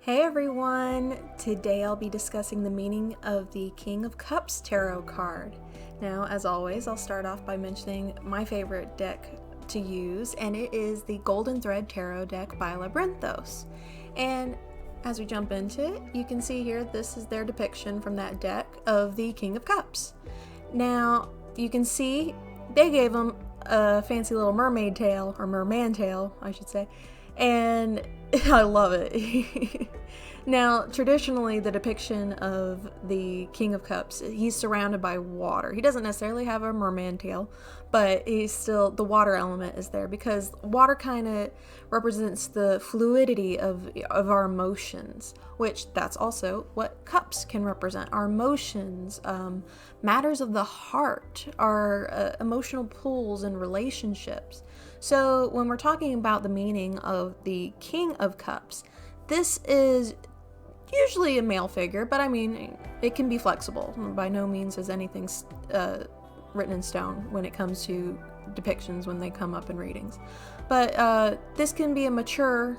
Hey everyone! Today I'll be discussing the meaning of the King of Cups tarot card. Now, as always, I'll start off by mentioning my favorite deck to use, and it is the Golden Thread Tarot deck by Labyrtinthos. And as we jump into it, you can see here this is their depiction from that deck of the King of Cups. Now, you can see they gave him a fancy little mermaid tail, or merman tail, I should say, and I love it. Now, traditionally, the depiction of the King of Cups, he's surrounded by water. He doesn't necessarily have a merman tail, but the water element is there because water kind of represents the fluidity of our emotions, which that's also what cups can represent. Our emotions, matters of the heart, our emotional pulls and relationships. So when we're talking about the meaning of the King of Cups, this is usually a male figure, but I mean, it can be flexible. By no means is anything written in stone when it comes to depictions when they come up in readings. But this can be a mature,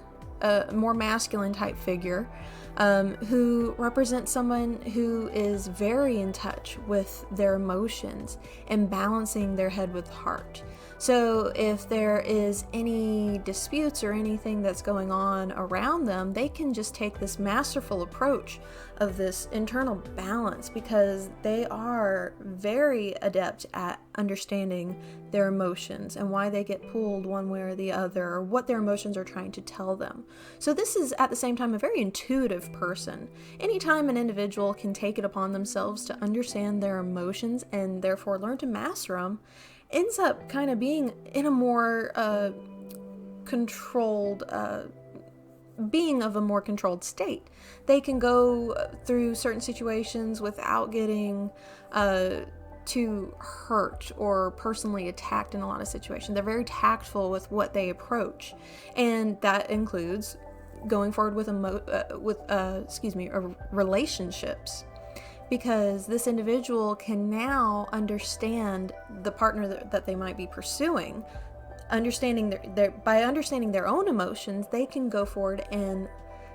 more masculine type figure who represents someone who is very in touch with their emotions and balancing their head with heart. So if there is any disputes or anything that's going on around them, they can just take this masterful approach of this internal balance because they are very adept at understanding their emotions and why they get pulled one way or the other, or what their emotions are trying to tell them. So this is at the same time a very intuitive person. Anytime an individual can take it upon themselves to understand their emotions and therefore learn to master them, ends up kind of being in a more controlled, being of a more controlled state. They can go through certain situations without getting too hurt or personally attacked in a lot of situations. They're very tactful with what they approach, and that includes going forward with relationships. Because this individual can now understand the partner that they might be pursuing. By understanding their own emotions, they can go forward and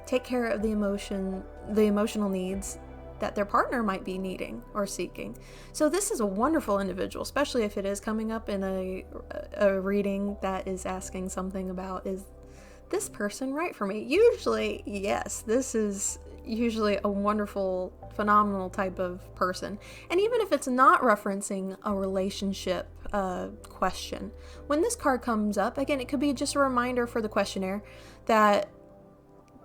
take care of the emotional needs that their partner might be needing or seeking. So this is a wonderful individual, especially if it is coming up in a reading that is asking something about, is this person right for me? Usually, yes, this is usually a wonderful, phenomenal type of person. And even if it's not referencing a relationship question, when this card comes up, again, it could be just a reminder for the questionnaire that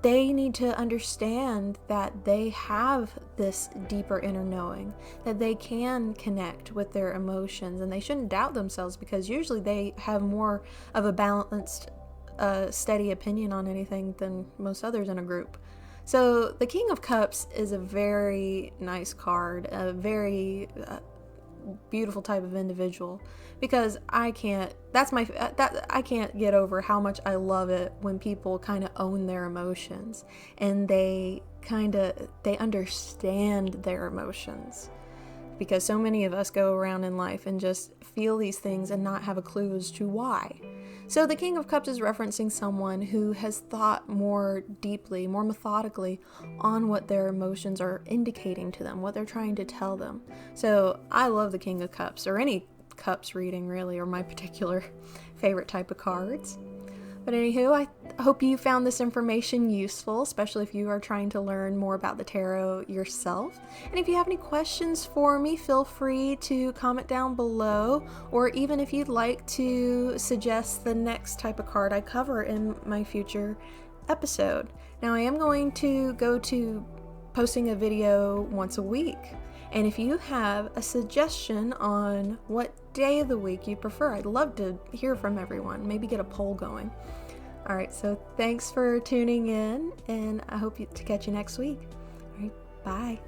they need to understand that they have this deeper inner knowing, that they can connect with their emotions, and they shouldn't doubt themselves because usually they have more of a balanced, steady opinion on anything than most others in a group. So the King of Cups is a very nice card, a very beautiful type of individual, because I can't get over how much I love it when people kind of own their emotions and they understand their emotions. Because so many of us go around in life and just feel these things and not have a clue as to why. So the King of Cups is referencing someone who has thought more deeply, more methodically on what their emotions are indicating to them, what they're trying to tell them. So I love the King of Cups, or any cups reading really, or my particular favorite type of cards. But anywho, I hope you found this information useful, especially if you are trying to learn more about the tarot yourself. And if you have any questions for me, feel free to comment down below, or even if you'd like to suggest the next type of card I cover in my future episode. Now, I am going to go to posting a video once a week. And if you have a suggestion on what day of the week you prefer, I'd love to hear from everyone. Maybe get a poll going. All right, so thanks for tuning in, and I hope to catch you next week. All right, bye.